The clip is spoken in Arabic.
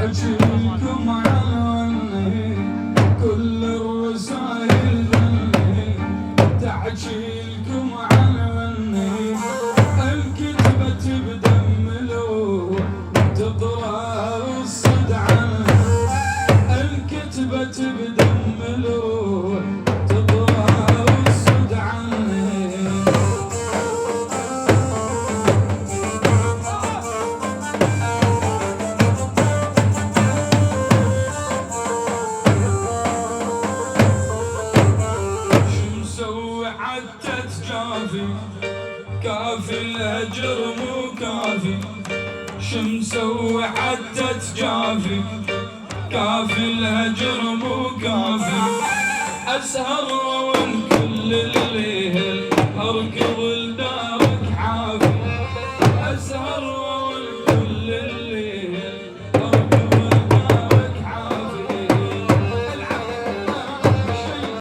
تحكيلكم عني كل الرسايل ذني، تحكيلكم عني الكتبة بدم لو تقرا الصد عني، الكتبة بدم لو تقرا الصد عني. عدت كافي كافي الهجر مو كافي، شمسوي عدت كافي كافي الهجر مو كافي، اسهر وان كل الليل اركض